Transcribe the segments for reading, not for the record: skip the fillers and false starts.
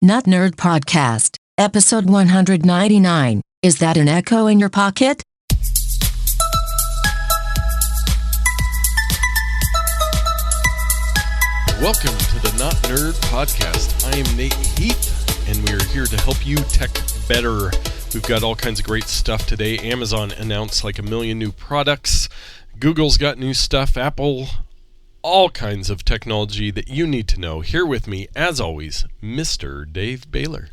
Notnerd Podcast, episode 199. Is that an echo in your pocket? Welcome to the Notnerd Podcast. I am Nate Heath, and we are here to help you tech better. We've got all kinds of great stuff today. Amazon announced like 1 million new products. Google's got new stuff. Apple, all kinds of technology that you need to know. Here with me, as always, Mr. Dave Baylor.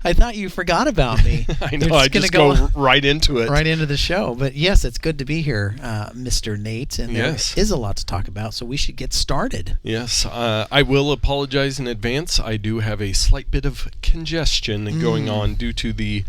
I thought you forgot about me. I know, I just go right into it. Right into the show. But yes, it's good to be here, Mr. Nate. And there is a lot to talk about, so we should get started. Yes, I will apologize in advance. I do have a slight bit of congestion going on due to the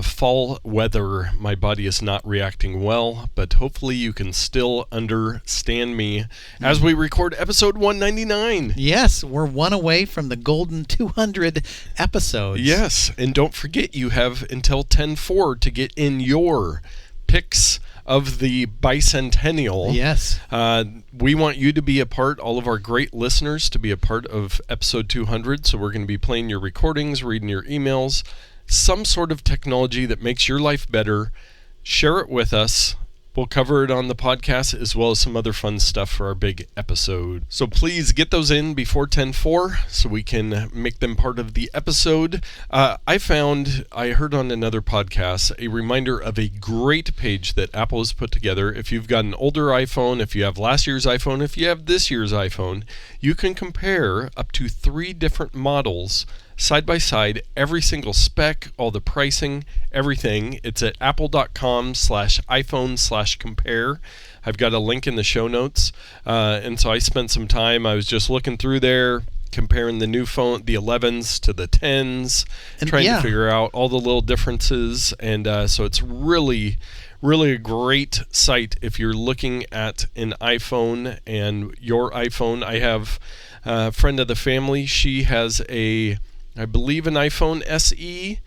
fall weather. My body is not reacting well, but hopefully you can still understand me as we record episode 199. Yes, we're one away from the golden 200 episodes. Yes, and don't forget you have until 10/4 to get in your picks of the bicentennial. Yes. We want you to be a part, all of our great listeners to be a part of episode 200, so we're going to be playing your recordings, reading your emails, some sort of technology that makes your life better. Share it with us. We'll cover it on the podcast as well as some other fun stuff for our big episode. So please get those in before 10/4 so we can make them part of the episode. I heard on another podcast a reminder of a great page that Apple has put together. If you've got an older iPhone, if you have last year's iPhone, if you have this year's iPhone, you can compare up to 3 different models side by side, every single spec, all the pricing, everything. It's at apple.com/iPhone/compare. I've got a link in the show notes. And so I spent some time, I was just looking through there, comparing the new phone, the 11s to the 10s, trying to figure out all the little differences. And so it's really a great site if you're looking at an iPhone and your iPhone. I have a friend of the family. She has I believe an iPhone SE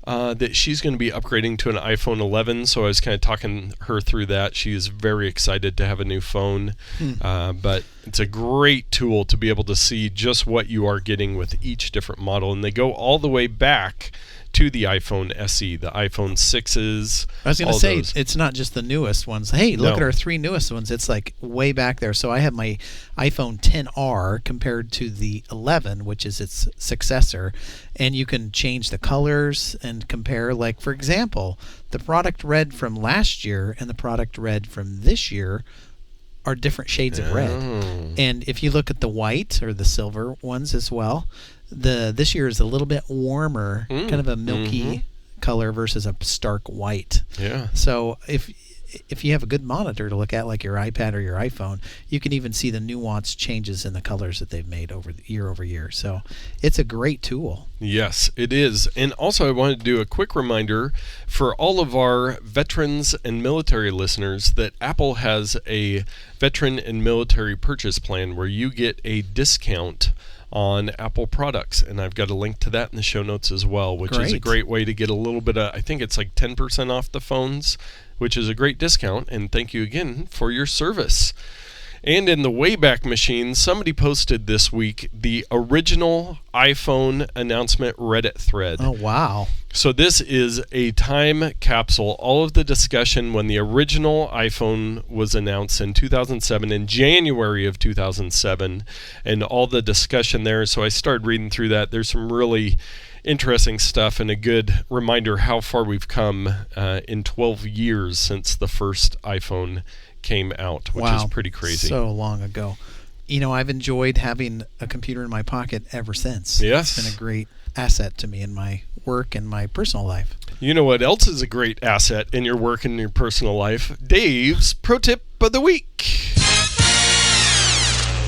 that she's going to be upgrading to an iPhone 11. So I was kind of talking her through that. She is very excited to have a new phone. But it's a great tool to be able to see just what you are getting with each different model. And they go all the way back to the iPhone SE, the iPhone 6s. I was going to say, it's not just the newest ones. Hey, look at our 3 newest ones. It's like way back there. So I have my iPhone XR compared to the 11, which is its successor. And you can change the colors and compare. Like, for example, the product red from last year and the product red from this year are different shades of red. And if you look at the white or the silver ones as well, this year is a little bit warmer, kind of a milky color versus a stark white. Yeah. So if you have a good monitor to look at, like your iPad or your iPhone, you can even see the nuanced changes in the colors that they've made over year. So it's a great tool. Yes, it is. And also I wanted to do a quick reminder for all of our veterans and military listeners that Apple has a veteran and military purchase plan where you get a discount on Apple products, and I've got a link to that in the show notes as well, which is a great way to get a little bit of, I think it's like 10% off the phones, which is a great discount, and thank you again for your service. And in the Wayback Machine, somebody posted this week the original iPhone announcement Reddit thread. Oh, wow. So this is a time capsule. All of the discussion when the original iPhone was announced in 2007, in January of 2007, and all the discussion there. So I started reading through that. There's some really interesting stuff and a good reminder how far we've come in 12 years since the first iPhone came out, which is pretty crazy. So long ago. You know, I've enjoyed having a computer in my pocket ever since. Yes. It's been a great asset to me in my work and my personal life. You know what else is a great asset in your work and your personal life? Dave's Pro Tip of the Week.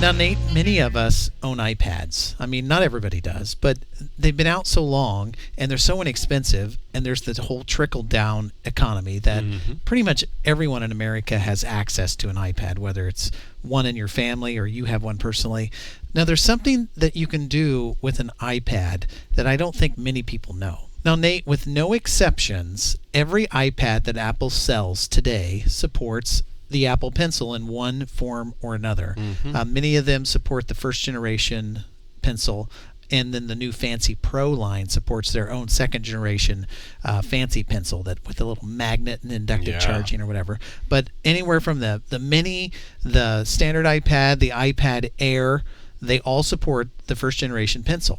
Now, Nate, many of us own iPads. I mean, not everybody does, but they've been out so long and they're so inexpensive, and there's the whole trickle-down economy that pretty much everyone in America has access to an iPad, whether it's one in your family or you have one personally. Now, there's something that you can do with an iPad that I don't think many people know. Now, Nate, with no exceptions, every iPad that Apple sells today supports the Apple Pencil in one form or another. Many of them support the first generation Pencil, and then the new Fancy Pro line supports their own second generation Fancy pencil that with a little magnet and inductive charging or whatever. But anywhere from the Mini, the standard iPad, the iPad Air, they all support the first generation pencil.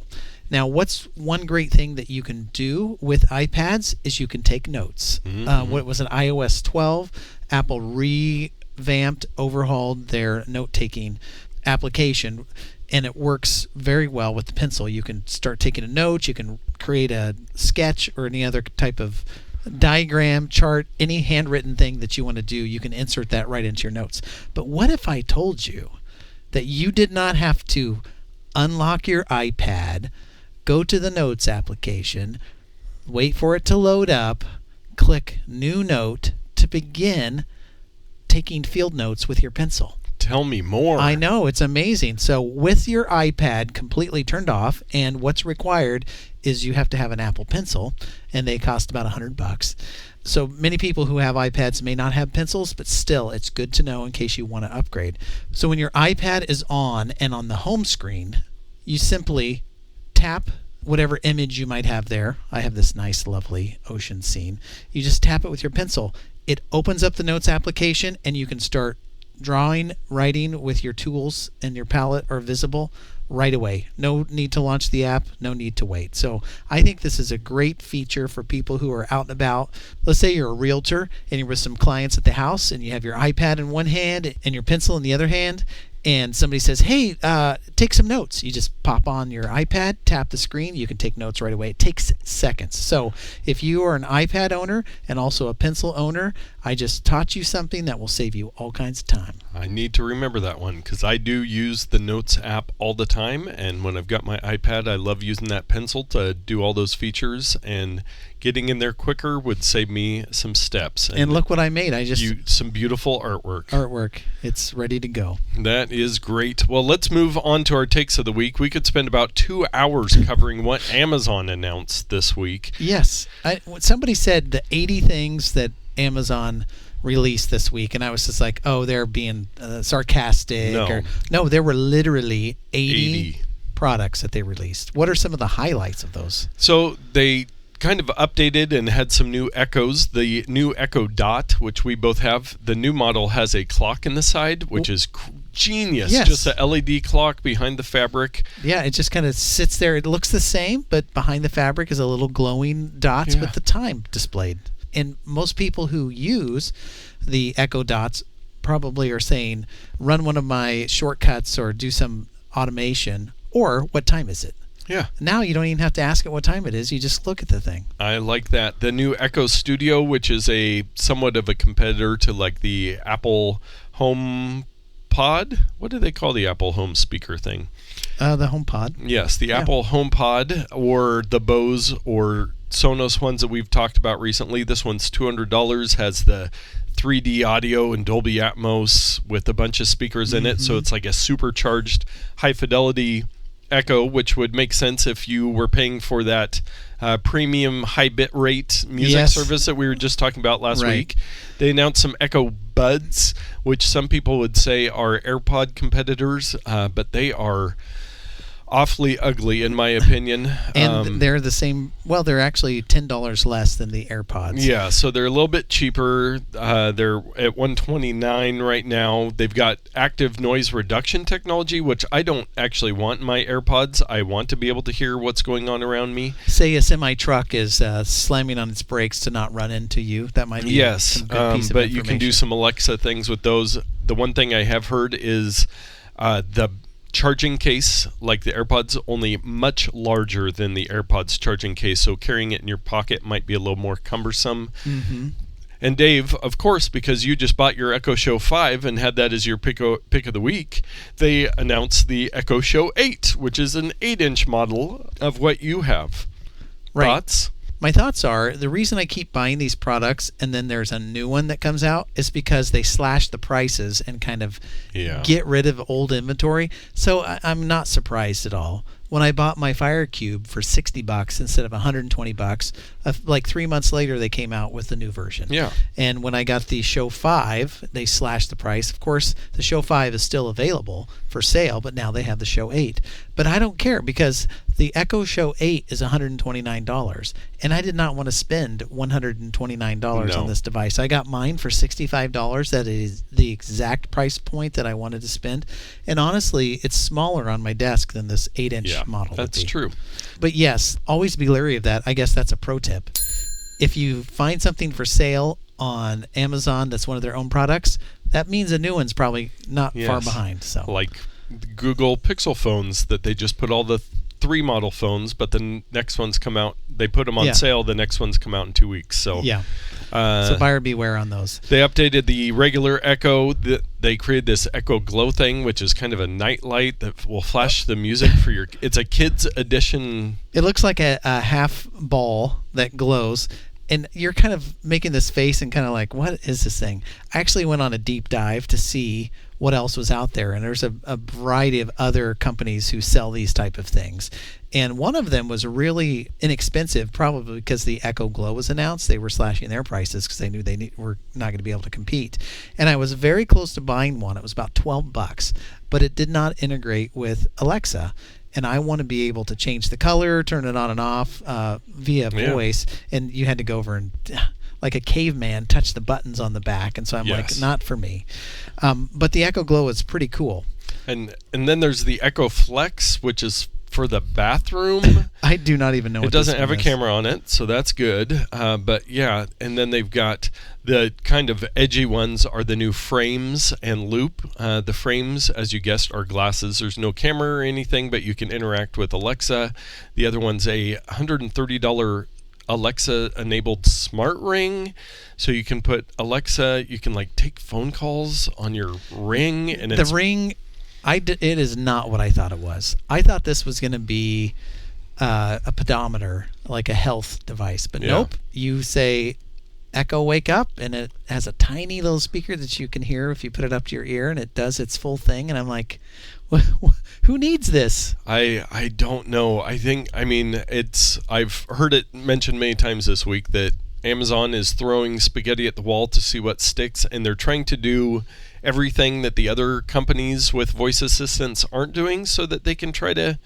Now, what's one great thing that you can do with iPads is you can take notes. What was it, iOS 12? Apple revamped, overhauled their note-taking application, and it works very well with the pencil. You can start taking a note, you can create a sketch or any other type of diagram, chart, any handwritten thing that you want to do, you can insert that right into your notes. But what if I told you that you did not have to unlock your iPad, go to the Notes application, wait for it to load up, click New Note to begin taking field notes with your pencil? Tell me more. I know, it's amazing. So with your iPad completely turned off, and what's required is you have to have an Apple Pencil, and they cost about $100. So many people who have iPads may not have pencils, but still, it's good to know in case you want to upgrade. So when your iPad is on and on the home screen, you simply tap whatever image you might have there. I have this nice, lovely ocean scene. You just tap it with your pencil. It opens up the Notes application, and you can start drawing, writing with your tools, and your palette are visible right away. No need to launch the app, no need to wait. So I think this is a great feature for people who are out and about. Let's say you're a realtor and you're with some clients at the house, and you have your iPad in one hand and your pencil in the other hand, and somebody says, hey, take some notes. You just pop on your iPad, tap the screen, you can take notes right away. It takes seconds. So if you are an iPad owner and also a pencil owner, I just taught you something that will save you all kinds of time. I need to remember that one because I do use the Notes app all the time, and when I've got my iPad, I love using that pencil to do all those features, and getting in there quicker would save me some steps. And look what I made. I just some beautiful artwork. It's ready to go. That is great. Well, let's move on to our takes of the week. We could spend about 2 hours covering what Amazon announced this week. Yes. Somebody said the 80 things that Amazon released this week, and I was just like, oh, they're being sarcastic. No, there were literally 80 products that they released. What are some of the highlights of those? So they kind of updated and had some new Echoes. The new Echo Dot, which we both have, the new model has a clock in the side, which is genius. Yes. Just a LED clock behind the fabric. Yeah, it just kind of sits there. It looks the same, but behind the fabric is a little glowing dots with the time displayed. And most people who use the Echo Dots probably are saying, run one of my shortcuts or do some automation, or what time is it? Yeah. Now you don't even have to ask it what time it is. You just look at the thing. I like that. The new Echo Studio, which is a somewhat of a competitor to like the Apple Home Pod. What do they call the Apple Home speaker thing? The Home Pod. Yes, the Apple Home Pod, or the Bose or Sonos ones that we've talked about recently. This one's $200, has the 3D audio and Dolby Atmos with a bunch of speakers in it, so it's like a supercharged high fidelity Echo, which would make sense if you were paying for that premium high bit rate music service that we were just talking about last week. They announced some Echo Buds, which some people would say are AirPod competitors, but they are awfully ugly in my opinion. And they're the same, well, they're actually $10 less than the AirPods. Yeah, so they're a little bit cheaper. They're at $129 right now. They've got active noise reduction technology, which I don't actually want in my AirPods. I want to be able to hear what's going on around me. Say a semi-truck is slamming on its brakes to not run into you. That might be a good piece of but you can do some Alexa things with those. The one thing I have heard is the charging case, like the AirPods, only much larger than the AirPods charging case, so carrying it in your pocket might be a little more cumbersome. And Dave, of course, because you just bought your Echo Show 5 and had that as your pick of the week, they announced the Echo Show 8, which is an 8-inch model of what you have. Thoughts? My thoughts are, the reason I keep buying these products and then there's a new one that comes out is because they slash the prices and kind of get rid of old inventory. So I'm not surprised at all. When I bought my Fire Cube for $60 instead of $120, like 3 months later they came out with the new version. Yeah. And when I got the Show 5, they slashed the price. Of course, the Show 5 is still available for sale, but now they have the Show 8. But I don't care because the Echo Show 8 is $129, and I did not want to spend $129 on this device. I got mine for $65. That is the exact price point that I wanted to spend. And honestly, it's smaller on my desk than this 8-inch model. That's true. But yes, always be leery of that. I guess that's a pro tip. If you find something for sale on Amazon that's one of their own products, that means a new one's probably not far behind. So, like Google Pixel phones that they just put all the 3 model phones, but the next ones come out. They put them on sale. The next ones come out in 2 weeks. So so buyer beware on those. They updated the regular Echo. They created this Echo Glow thing, which is kind of a night light that will flash the music for your. It's a kids edition. It looks like a half ball that glows. And you're kind of making this face and kind of like, what is this thing? I actually went on a deep dive to see what else was out there. And there's a variety of other companies who sell these type of things. And one of them was really inexpensive, probably because the Echo Glow was announced. They were slashing their prices because they knew were not going to be able to compete. And I was very close to buying one. It was about $12, but it did not integrate with Alexa. And I want to be able to change the color, turn it on and off via voice. And you had to go over and, like a caveman, touch the buttons on the back. And so I'm like, not for me. But the Echo Glow is pretty cool. And then there's the Echo Flex, which is for the bathroom. I do not even know what it doesn't have a camera on it, so that's good. But yeah, and then they've got the kind of edgy ones are the new Frames and Loop. The Frames, as you guessed, are glasses. There's no camera or anything, but you can interact with Alexa. The other one's a $130 Alexa-enabled smart ring, so you can put Alexa. You can like take phone calls on your ring, and the ring. It is not what I thought it was. I thought this was going to be a pedometer, like a health device. But nope. You say, Echo, wake up, and it has a tiny little speaker that you can hear if you put it up to your ear, and it does its full thing. And I'm like, who needs this? I don't know. I've heard it mentioned many times this week that Amazon is throwing spaghetti at the wall to see what sticks, and they're trying to do everything that the other companies with voice assistants aren't doing so that they can try to,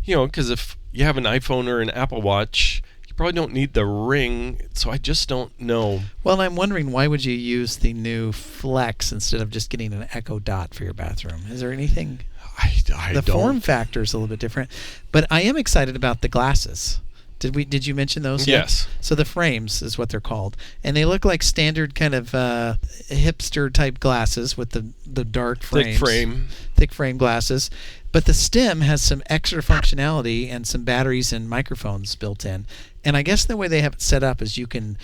because if you have an iPhone or an Apple Watch, you probably don't need the ring, so I just don't know. Well, I'm wondering, why would you use the new Flex instead of just getting an Echo Dot for your bathroom? Is there anything? I the don't. form factor is a little bit different, but I am excited about the glasses. Did you mention those yet? Yes. So the Frames is what they're called, and they look like standard kind of hipster type glasses with the dark frames. Thick frame glasses. But the stem has some extra functionality and some batteries and microphones built in. And I guess the way they have it set up is you can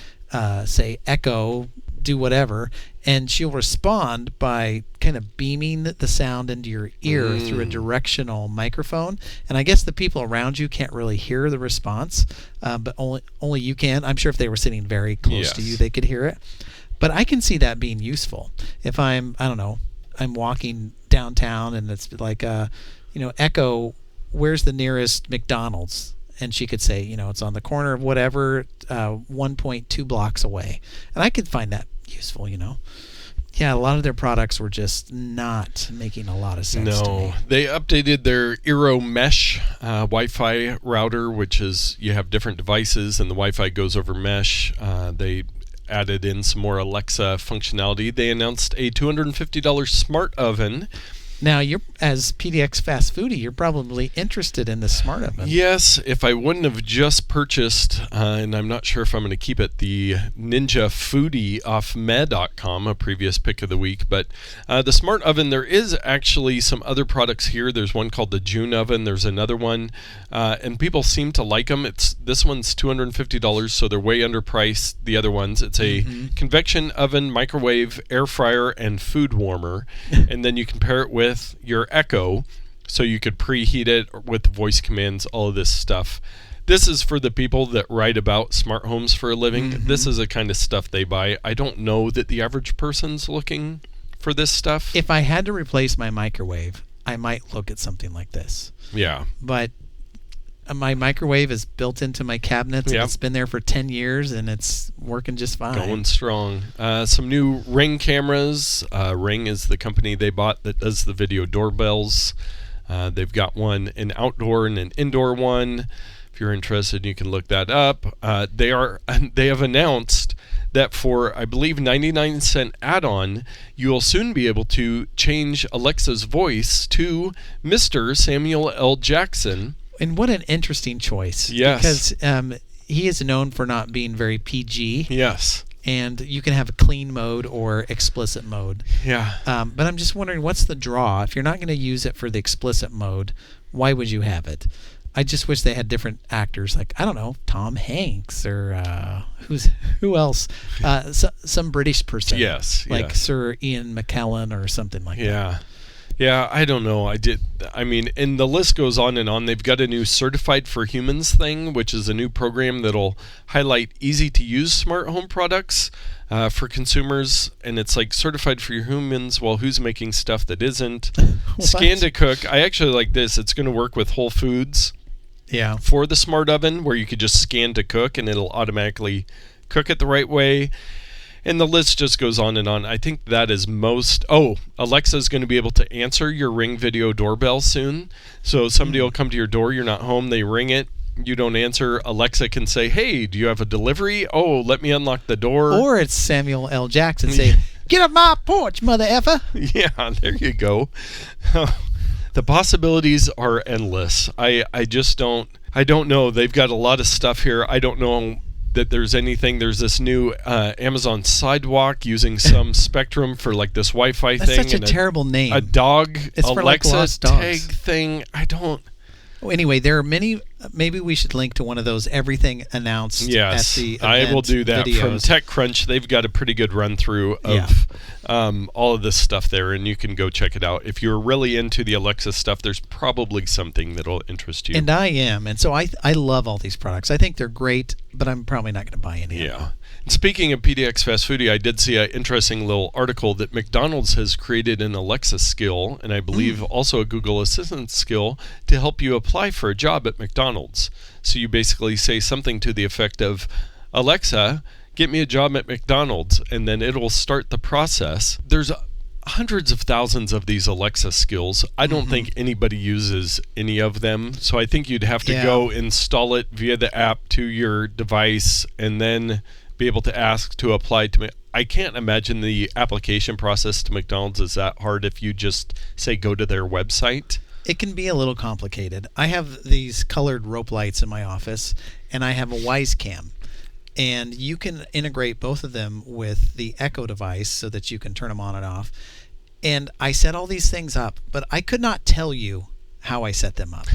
say Echo, do whatever, and she'll respond by kind of beaming the sound into your ear through a directional microphone. And I guess the people around you can't really hear the response, but only you can. I'm sure if they were sitting very close to you, they could hear it. But I can see that being useful. If I'm walking downtown and it's like, Echo, where's the nearest McDonald's? And she could say, it's on the corner of whatever, 1.2 blocks away. And I could find that useful, Yeah, a lot of their products were just not making a lot of sense to me. They updated their Eero Mesh Wi-Fi router, which is you have different devices and the Wi-Fi goes over mesh. They added in some more Alexa functionality. They announced a $250 smart oven. Now, you're as PDX Fast Foodie, you're probably interested in the smart oven. Yes, if I wouldn't have just purchased, and I'm not sure if I'm going to keep it, the Ninja Foodie off Meh.com, a previous pick of the week. But the smart oven, there is actually some other products here. There's one called the June oven. There's another one, and people seem to like them. This one's $250, so they're way underpriced the other ones. It's a convection oven, microwave, air fryer, and food warmer. And then you can pair it with your Echo, so you could preheat it with voice commands, all of this stuff. This is for the people that write about smart homes for a living. This is the kind of stuff they buy. I don't know that the average person's looking for this stuff. If I had to replace my microwave, I might look at something like this. Yeah. But my microwave is built into my cabinet. And it's been there for 10 years, and it's working just fine. Going strong. Some new Ring cameras. Ring is the company they bought that does the video doorbells. They've got one, an outdoor and an indoor one. If you're interested, you can look that up. They have announced that for, I believe, 99-cent add-on, you will soon be able to change Alexa's voice to Mr. Samuel L. Jackson. And what an interesting choice. Yes. Because he is known for not being very PG. Yes. And you can have a clean mode or explicit mode. Yeah. But I'm just wondering, what's the draw? If you're not going to use it for the explicit mode, why would you have it? I just wish they had different actors, like, I don't know, Tom Hanks or who else? Some British person. Yes. Like Sir Ian McKellen or something like that. Yeah. Yeah, I don't know. And the list goes on and on. They've got a new Certified for Humans thing, which is a new program that'll highlight easy-to-use smart home products for consumers. And it's like Certified for Humans, well, who's making stuff that isn't? Scan to Cook. I actually like this. It's going to work with Whole Foods for the smart oven, where you could just scan to cook, and it'll automatically cook it the right way. And the list just goes on and on. I think that is most... Oh, Alexa's going to be able to answer your Ring video doorbell soon. So somebody will come to your door, you're not home, they ring it, you don't answer. Alexa can say, hey, do you have a delivery? Oh, let me unlock the door. Or it's Samuel L. Jackson say, get off my porch, mother effer. Yeah, there you go. The possibilities are endless. I don't know. They've got a lot of stuff here. I don't know that there's anything. There's this new Amazon Sidewalk using some Spectrum for like this Wi-Fi thing. That's such a terrible name. A dog it's Alexa for like lost dogs. tag thing. I don't. Well, anyway, there are many. Maybe we should link to one of those everything announced at the event I will do that. videos. From TechCrunch, they've got a pretty good run through of all of this stuff there, and you can go check it out. If you're really into the Alexa stuff, there's probably something that'll interest you. And I am, and so I love all these products. I think they're great, but I'm probably not going to buy any. Yeah. And speaking of PDX Fast Foodie, I did see an interesting little article that McDonald's has created an Alexa skill, and I believe also a Google Assistant skill, to help you apply for a job at McDonald's. So you basically say something to the effect of, Alexa, get me a job at McDonald's, and then it'll start the process. There's hundreds of thousands of these Alexa skills. I don't think anybody uses any of them, so I think you'd have to go install it via the app to your device and then be able to ask to apply to me. I can't imagine the application process to McDonald's is that hard if you just say go to their website. It can be a little complicated. I have these colored rope lights in my office, and I have a Wise Cam. And you can integrate both of them with the Echo device so that you can turn them on and off. And I set all these things up, but I could not tell you how I set them up.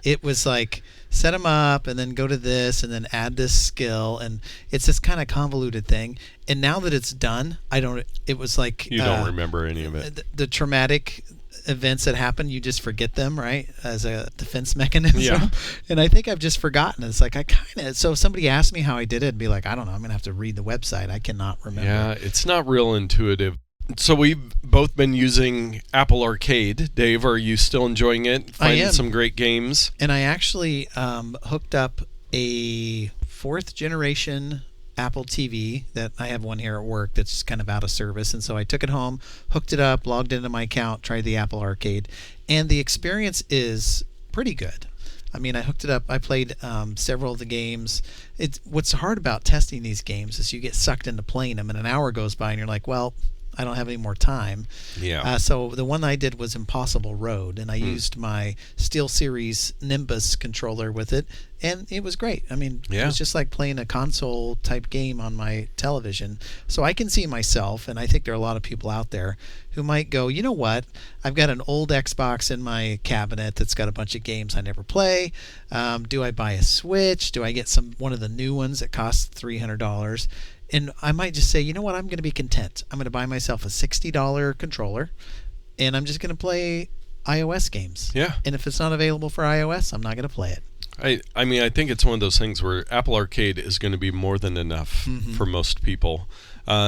It was like, set them up and then go to this and then add this skill, and it's this kind of convoluted thing. And now that it's done, it was like... You don't remember any of it. The traumatic events that happen, you just forget them, right, as a defense mechanism. Yeah. And I think I've just forgotten. It's like so if somebody asked me how I did it, I'd be like, I don't know, I'm going to have to read the website. I cannot remember. Yeah, it's not real intuitive. So we've both been using Apple Arcade. Dave, are you still enjoying it? Finding some great games? And I actually hooked up a 4th generation Apple TV that I have one here at work that's kind of out of service, and so I took it home, hooked it up, logged into my account, tried the Apple Arcade, and the experience is pretty good. I mean, I hooked it up. I played several of the games. What's hard about testing these games is you get sucked into playing them, and an hour goes by, and you're like, well, I don't have any more time. Yeah. So the one I did was Impossible Road, and I used my SteelSeries Nimbus controller with it, and it was great. I mean, it was just like playing a console-type game on my television. So I can see myself, and I think there are a lot of people out there who might go, you know what? I've got an old Xbox in my cabinet that's got a bunch of games I never play. Do I buy a Switch? Do I get one of the new ones that costs $300? And I might just say, you know what, I'm going to be content. I'm going to buy myself a $60 controller, and I'm just going to play iOS games. Yeah. And if it's not available for iOS, I'm not going to play it. I mean, I think it's one of those things where Apple Arcade is going to be more than enough for most people.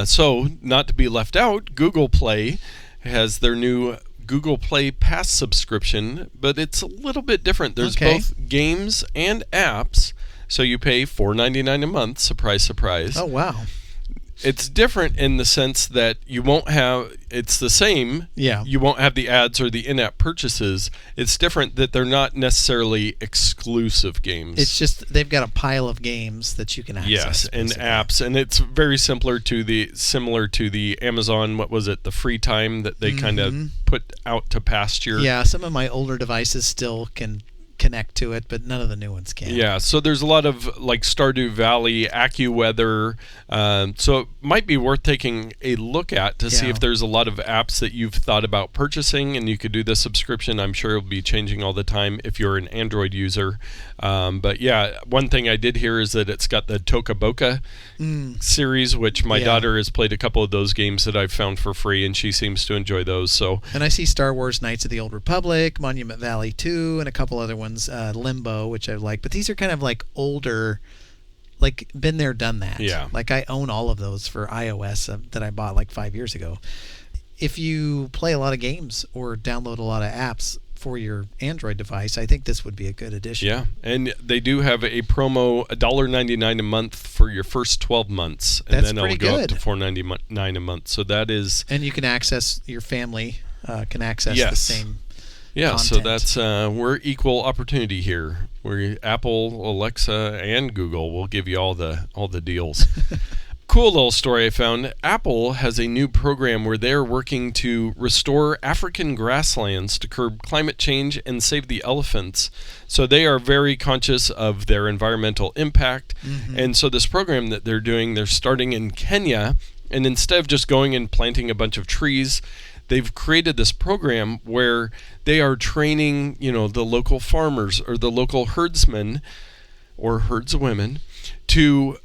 So, not to be left out, Google Play has their new Google Play Pass subscription, but it's a little bit different. There's both games and apps, so you pay $4.99 a month. Surprise, surprise. Oh, wow. It's different in the sense that you won't have, it's the same. Yeah. You won't have the ads or the in-app purchases. It's different that they're not necessarily exclusive games. It's just they've got a pile of games that you can access. Yes, and apps, and it's very similar to the Amazon, what was it, the free time that they kind of put out to pasture. Yeah, some of my older devices still can connect to it, but none of the new ones can. Yeah, so there's a lot of like Stardew Valley, AccuWeather, so it might be worth taking a look at to see if there's a lot of apps that you've thought about purchasing, and you could do the subscription. I'm sure it'll be changing all the time if you're an Android user. But yeah, one thing I did hear is that it's got the Toca Boca series, which my daughter has played a couple of those games that I've found for free, and she seems to enjoy those. So, and I see Star Wars Knights of the Old Republic, Monument Valley 2, and a couple other ones, Limbo, which I like. But these are kind of like older, like been there, done that. Yeah. Like I own all of those for iOS that I bought like 5 years ago. If you play a lot of games or download a lot of apps for your Android device, I think this would be a good addition. Yeah, and they do have a promo, $1.99 a month for your first 12 months, and That's then it'll go up to $4.99 a month. So that is, and you can access your family can access the same. Yeah, content. so that's we're equal opportunity here. We're Apple, Alexa, and Google. We'll give you all the deals. Cool little story I found. Apple has a new program where they're working to restore African grasslands to curb climate change and save the elephants. So they are very conscious of their environmental impact. And so this program that they're doing, they're starting in Kenya, and instead of just going and planting a bunch of trees, they've created this program where they are training, the local farmers or the local herdsmen or herdswomen to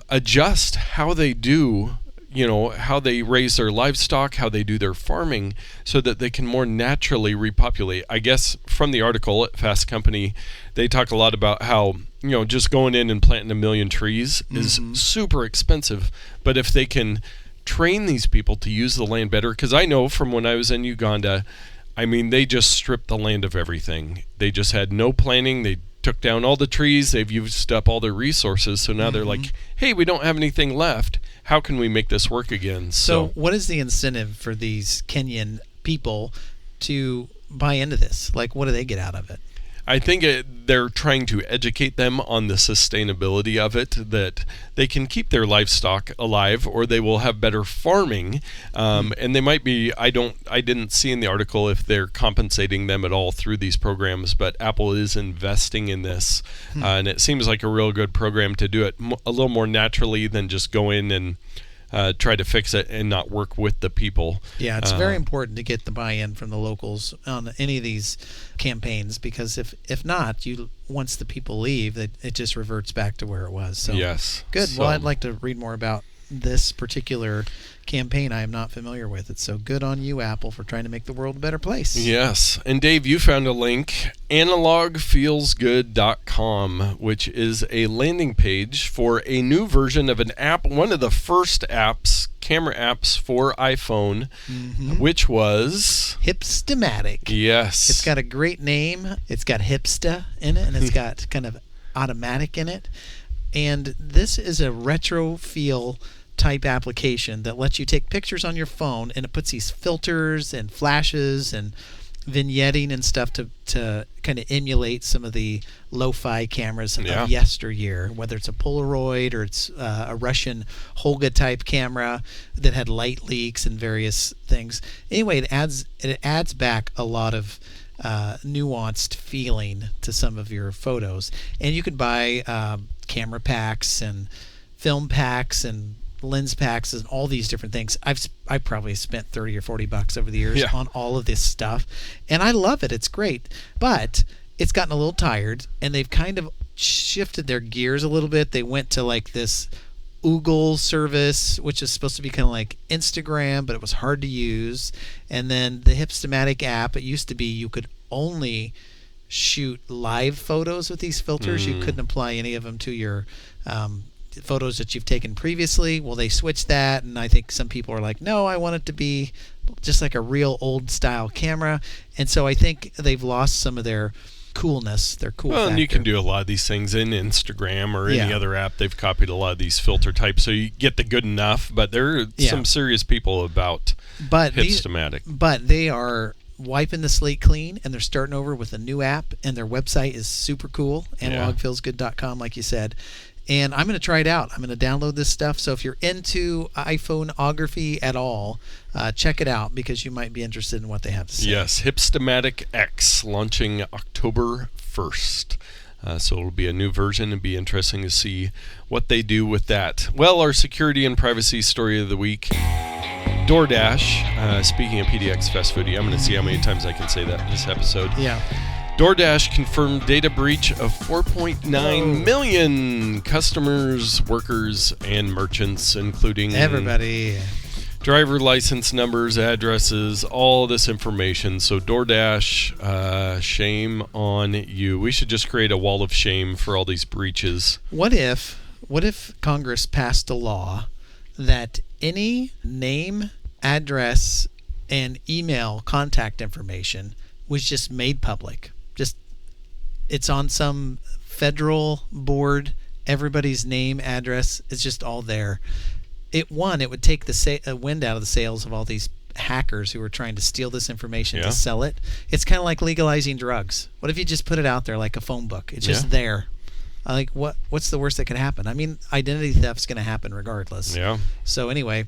adjust how they do, how they raise their livestock, how they do their farming, so that they can more naturally repopulate. I guess from the article at Fast Company, they talk a lot about how, just going in and planting 1 million trees is super expensive. But if they can train these people to use the land better, because I know from when I was in Uganda, they just stripped the land of everything. They just had no planning. They took down all the trees. They've used up all their resources. So now they're like, hey, we don't have anything left. How can we make this work again? So what is the incentive for these Kenyan people to buy into this? Like, what do they get out of it? I think they're trying to educate them on the sustainability of it, that they can keep their livestock alive, or they will have better farming. And they might be, I didn't see in the article if they're compensating them at all through these programs, but Apple is investing in this. And it seems like a real good program to do it a little more naturally than just go in and try to fix it and not work with the people. Yeah, it's very important to get the buy-in from the locals on any of these campaigns, because if not, once the people leave, it just reverts back to where it was. So yes, good. Well, I'd like to read more about this particular campaign I am not familiar with. It's so good on you, Apple, for trying to make the world a better place. Yes. And Dave, you found a link, analogfeelsgood.com, which is a landing page for a new version of an app, one of the first camera apps for iPhone, which was Hipstamatic. Yes. It's got a great name. It's got hipsta in it, and it's got kind of automatic in it. And this is a retro feel type application that lets you take pictures on your phone, and it puts these filters and flashes and vignetting and stuff to kind of emulate some of the lo-fi cameras of yesteryear, whether it's a Polaroid or it's a Russian Holga type camera that had light leaks and various things. Anyway, it adds back a lot of nuanced feeling to some of your photos, and you can buy camera packs and film packs and lens packs and all these different things. I probably spent $30 or $40 over the years on all of this stuff, and I love it. It's great, but it's gotten a little tired, and they've kind of shifted their gears a little bit. They went to like this Oogle service, which is supposed to be kind of like Instagram, but it was hard to use. And then the Hipstamatic app, it used to be you could only shoot live photos with these filters. You couldn't apply any of them to your photos that you've taken previously. Well, they switched that, and I think some people are like, no, I want it to be just like a real old style camera. And so I think they've lost some of their coolness, their cool factor. And you can do a lot of these things in Instagram or any other app. They've copied a lot of these filter types, so you get the good enough. But there are some serious people about Hipstamatic. But they are wiping the slate clean, and they're starting over with a new app, and their website is super cool, analogfeelsgood.com, like you said. And I'm going to try it out. I'm going to download this stuff. So if you're into iPhoneography at all, check it out, because you might be interested in what they have to say. Yes, Hipstamatic X launching October 1st. So it'll be a new version. It'll be interesting to see what they do with that. Well, our security and privacy story of the week. DoorDash, speaking of PDX Fast Foodie, I'm going to see how many times I can say that in this episode. Yeah. DoorDash confirmed data breach of 4.9 million customers, workers, and merchants, including everybody. Driver license numbers, addresses, all this information. So DoorDash, shame on you. We should just create a wall of shame for all these breaches. What if Congress passed a law that any name, address, and email contact information was just made public? Just, it's on some federal board, everybody's name, address is just all there. It would take the wind out of the sails of all these hackers who are trying to steal this information to sell it. It's kind of like legalizing drugs. What if you just put it out there like a phone book? It's just there. Like, what's the worst that could happen? I mean, identity theft's going to happen regardless. Yeah. So anyway,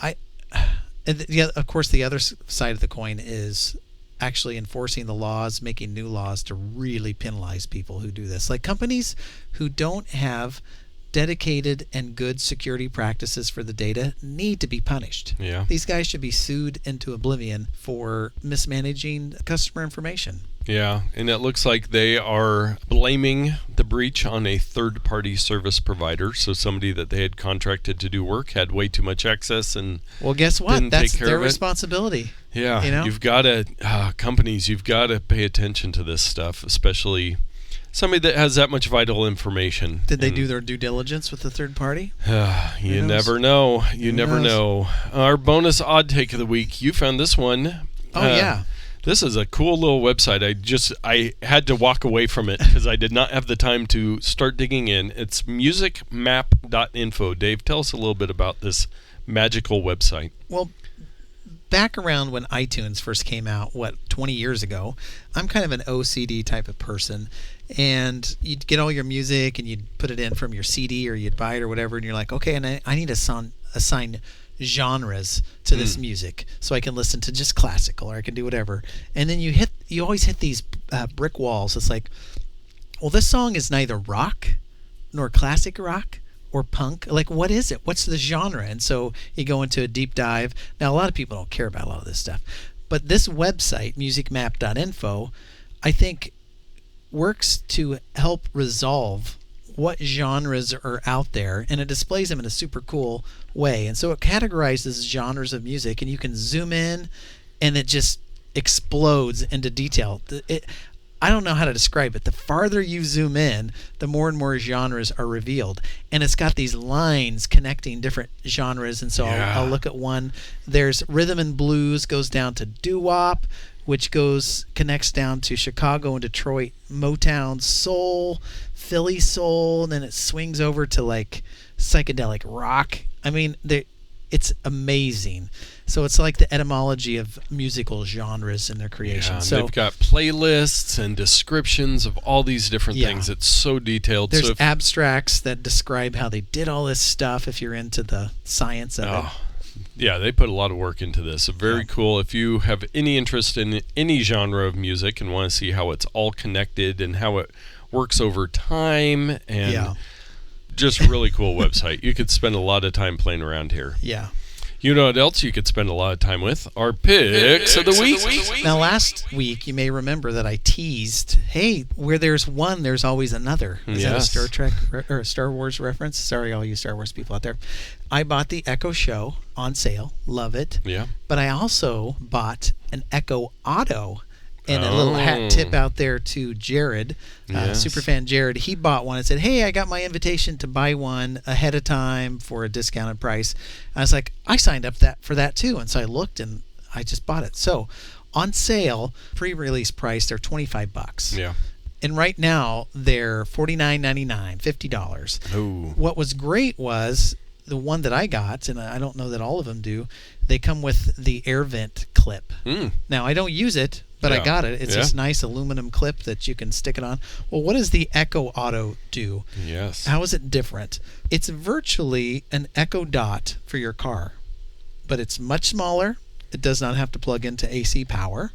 of course, the other side of the coin is actually enforcing the laws, making new laws to really penalize people who do this. Like, companies who don't have dedicated and good security practices for the data need to be punished. Yeah. These guys should be sued into oblivion for mismanaging customer information. Yeah, and it looks like they are blaming the breach on a third-party service provider. So somebody that they had contracted to do work had way too much access and well, guess what? didn't That's take care their of it. Responsibility. Yeah, you know? You've got to companies. You've got to pay attention to this stuff, especially somebody that has that much vital information. Did they do their due diligence with the third party? You never know. You never know. Our bonus odd take of the week. You found this one. Oh yeah. This is a cool little website. I had to walk away from it because I did not have the time to start digging in. It's musicmap.info. Dave, tell us a little bit about this magical website. Well, back around when iTunes first came out, 20 years ago, I'm kind of an OCD type of person. And you'd get all your music and you'd put it in from your CD or you'd buy it or whatever. And you're like, okay, and I need to assign genres to this music so I can listen to just classical or I can do whatever. And then you always hit these brick walls. It's like, well, this song is neither rock nor classic rock or punk. Like, what is it? What's the genre? And so you go into a deep dive. Now, a lot of people don't care about a lot of this stuff, but this website, musicmap.info, I think works to help resolve what genres are out there, and it displays them in a super cool way. And so it categorizes genres of music, and you can zoom in, and it just explodes into detail. I don't know how to describe it. The farther you zoom in, the more and more genres are revealed. And it's got these lines connecting different genres, and so I'll look at one. There's rhythm and blues, goes down to doo-wop, which connects down to Chicago and Detroit Motown soul, Philly soul, and then it swings over to like psychedelic rock. I mean, it's amazing. So it's like the etymology of musical genres in their creation. Yeah, so they've got playlists and descriptions of all these different things. It's so detailed. There's abstracts that describe how they did all this stuff if you're into the science of it. Yeah, they put a lot of work into this. Very cool. If you have any interest in any genre of music and want to see how it's all connected and how it works over time, and just really cool website. You could spend a lot of time playing around here. Yeah. You know what else you could spend a lot of time with? Our picks of the week. Now, last week, you may remember that I teased, hey, where there's one, there's always another. Is that a Star Trek or a Star Wars reference? Sorry, all you Star Wars people out there. I bought the Echo Show on sale. Love it. Yeah. But I also bought an Echo Auto And a little hat tip out there to Jared, superfan Jared. He bought one and said, hey, I got my invitation to buy one ahead of time for a discounted price. I was like, I signed up for that too. And so I looked and I just bought it. So on sale, pre-release price, they're $25. Yeah. And right now, they're $49.99, $50. Ooh. What was great was the one that I got, and I don't know that all of them do, they come with the air vent clip. Now, I don't use it, but I got it. It's this nice aluminum clip that you can stick it on. Well, what does the Echo Auto do? Yes. How is it different? It's virtually an Echo Dot for your car, but it's much smaller. It does not have to plug into AC power.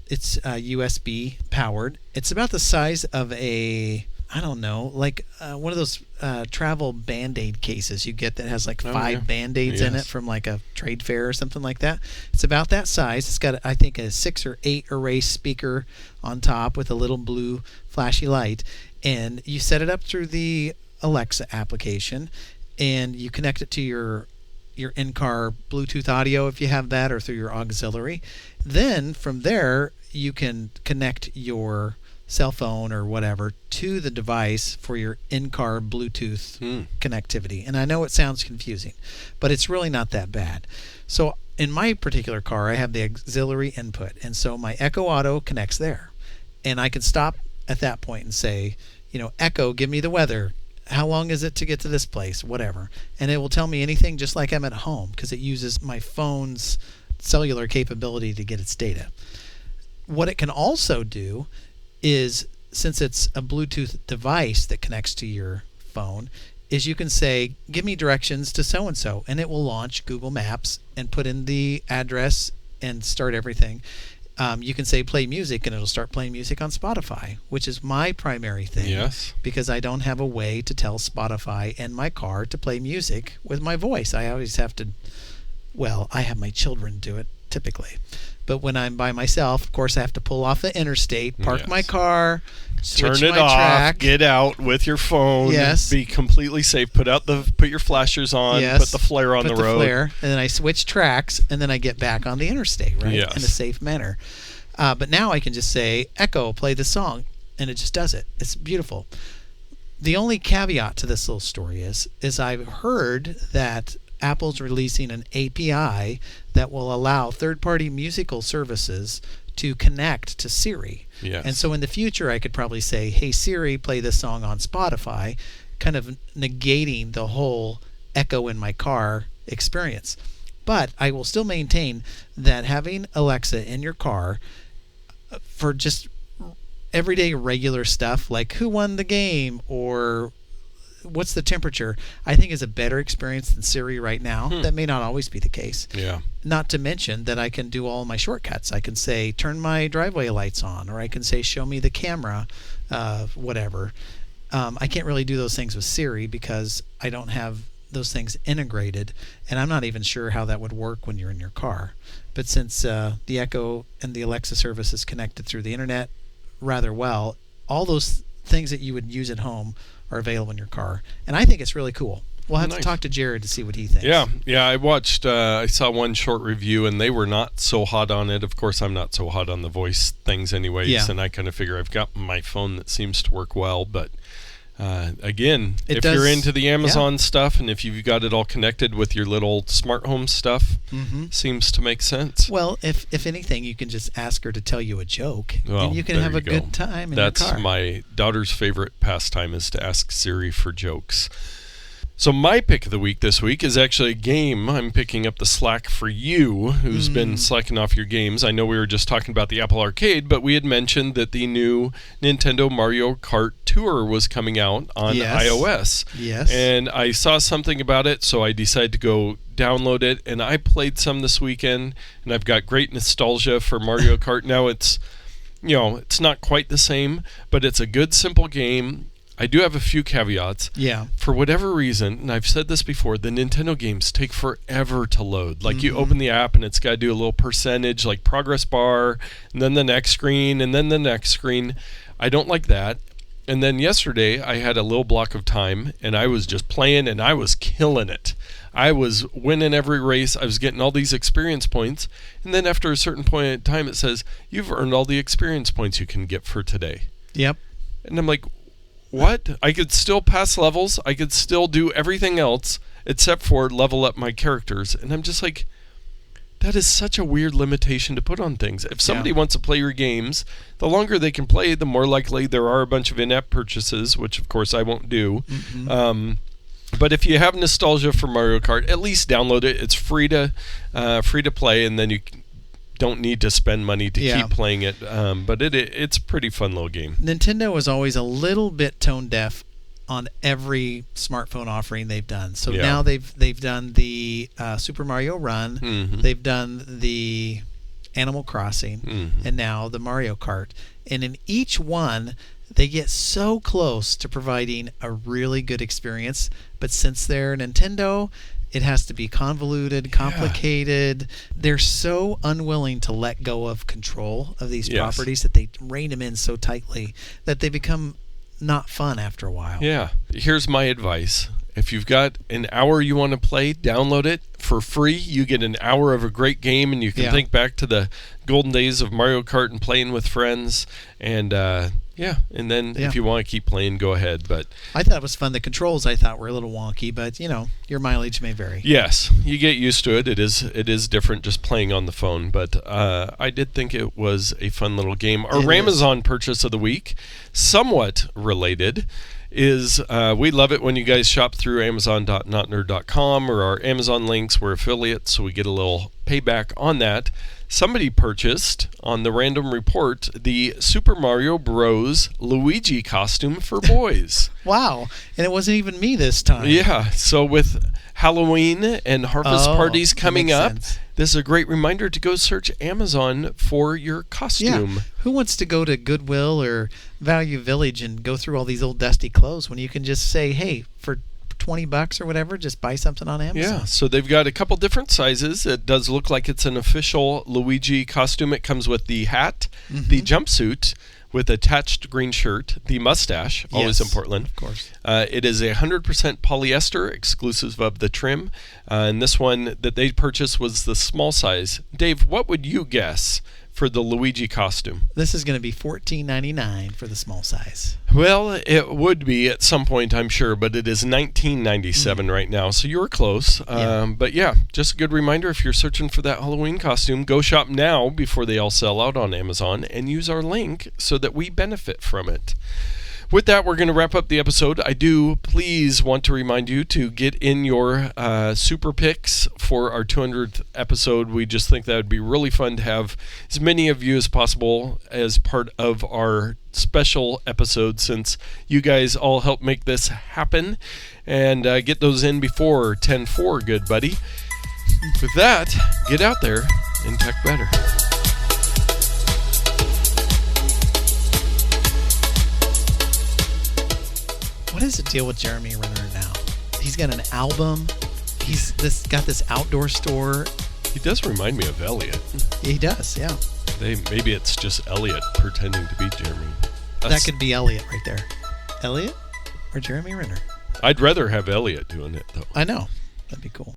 It's USB powered. It's about the size of a, I don't know, like one of those travel Band-Aid cases you get that has like 5 Band-Aids in it from like a trade fair or something like that. It's about that size. It's got, I think, a 6 or 8 array speaker on top with a little blue flashy light. And you set it up through the Alexa application, and you connect it to your in-car Bluetooth audio if you have that, or through your auxiliary. Then from there, you can connect your cell phone or whatever to the device for your in-car Bluetooth connectivity. And I know it sounds confusing, but it's really not that bad. So in my particular car, I have the auxiliary input, and so my Echo Auto connects there. And I can stop at that point and say, Echo, give me the weather. How long is it to get to this place? Whatever. And it will tell me anything just like I'm at home, because it uses my phone's cellular capability to get its data. What it can also do is, since it's a Bluetooth device that connects to your phone, is you can say, give me directions to so-and-so, and it will launch Google Maps and put in the address and start everything. You can say play music, and it'll start playing music on Spotify, which is my primary thing. Yes. Because I don't have a way to tell Spotify and my car to play music with my voice. I always have to, I have my children do it typically. But when I'm by myself, of course, I have to pull off the interstate, park my car, switch turn it my off, track. Get out with your phone, be completely safe, put your flashers on, put the flare on the road. And then I switch tracks, and then I get back on the interstate, right? In a safe manner. But now I can just say, Echo, play the song, and it just does it. It's beautiful. The only caveat to this little story is I've heard that Apple's releasing an API that will allow third-party musical services to connect to Siri. Yes. And so in the future, I could probably say, hey, Siri, play this song on Spotify, kind of negating the whole Echo in my car experience. But I will still maintain that having Alexa in your car for just everyday regular stuff like who won the game or what's the temperature, I think is a better experience than Siri right now. That may not always be the case. Yeah. Not to mention that I can do all my shortcuts. I can say turn my driveway lights on, or I can say show me the camera, whatever. I can't really do those things with Siri because I don't have those things integrated, and I'm not even sure how that would work when you're in your car. But since the Echo and the Alexa service is connected through the internet rather well, all those things that you would use at home are available in your car, and I think it's really cool. We'll have to talk to Jared to see what he thinks. Yeah. I watched. I saw one short review, and they were not so hot on it. Of course, I'm not so hot on the voice things, anyways. And I kind of figure I've got my phone that seems to work well. But again, if you're into the Amazon stuff, and if you've got it all connected with your little smart home stuff, seems to make sense. Well, if anything, you can just ask her to tell you a joke, and you can have a good time in your car. That's my daughter's favorite pastime, is to ask Siri for jokes. So my pick of the week this week is actually a game. I'm picking up the slack for you, who's been slacking off your games. I know we were just talking about the Apple Arcade, but we had mentioned that the new Nintendo Mario Kart Tour was coming out on iOS. Yes. And I saw something about it, so I decided to go download it, and I played some this weekend, and I've got great nostalgia for Mario Kart. Now it's not quite the same, but it's a good, simple game. I do have a few caveats. Yeah. For whatever reason, and I've said this before, the Nintendo games take forever to load. Like you open the app and it's got to do a little percentage, like progress bar, and then the next screen, and then the next screen. I don't like that. And then yesterday I had a little block of time and I was just playing and I was killing it. I was winning every race. I was getting all these experience points. And then after a certain point in time, it says, you've earned all the experience points you can get for today. Yep. And I'm like, what? I could still pass levels. I could still do everything else except for level up my characters. And I'm just like, that is such a weird limitation to put on things. If somebody wants to play your games, the longer they can play, the more likely there are a bunch of in-app purchases, which of course I won't do. Mm-hmm. But if you have nostalgia for Mario Kart, at least download it. It's free to play, and then you don't need to spend money to keep playing it. But it's a pretty fun little game. Nintendo was always a little bit tone deaf on every smartphone offering they've done. So now they've done the Super Mario Run, mm-hmm. they've done the Animal Crossing, mm-hmm. and now the Mario Kart. And in each one, they get so close to providing a really good experience. But since they're Nintendo, it has to be convoluted, complicated. They're so unwilling to let go of control of these properties that they rein them in so tightly that they become not fun after a while. Yeah. Here's my advice. If you've got an hour you want to play, download it for free. You get an hour of a great game, and you can think back to the golden days of Mario Kart and playing with friends. And and then if you want to keep playing, go ahead. But I thought it was fun. The controls I thought were a little wonky, but your mileage may vary. Yes, you get used to it. It is different just playing on the phone. But I did think it was a fun little game. Our Amazon purchase of the week, somewhat related, is we love it when you guys shop through Amazon.notnerd.com or our Amazon links. We're affiliates, so we get a little payback on that. Somebody purchased on the random report the Super Mario Bros. Luigi costume for boys. Wow. And it wasn't even me this time. Yeah. So with Halloween and harvest parties coming up, this is a great reminder to go search Amazon for your costume. Yeah. Who wants to go to Goodwill or Value Village and go through all these old dusty clothes when you can just say, hey, for $20 or whatever, just buy something on Amazon? Yeah, so they've got a couple different sizes. It does look like it's an official Luigi costume. It comes with the hat, the jumpsuit with attached green shirt, the mustache, always in Portland. Of course. It is 100% polyester, exclusive of the trim. And this one that they purchased was the small size. Dave, what would you guess for the Luigi costume? This is going to be $14.99 for the small size. Well, it would be at some point, I'm sure, but it is $19.97 right now, so you were close. But yeah, just a good reminder, if you're searching for that Halloween costume, go shop now before they all sell out on Amazon and use our link so that we benefit from it. With that, we're going to wrap up the episode. I do please want to remind you to get in your super picks for our 200th episode. We just think that would be really fun to have as many of you as possible as part of our special episode, since you guys all help make this happen. And get those in before 10/4, good buddy. With that, get out there and tech better. What is the deal with Jeremy Renner now? He's got an album. He's got this outdoor store. He does remind me of Elliot. He does, yeah. Maybe it's just Elliot pretending to be Jeremy. That could be Elliot right there. Elliot or Jeremy Renner? I'd rather have Elliot doing it, though. I know. That'd be cool.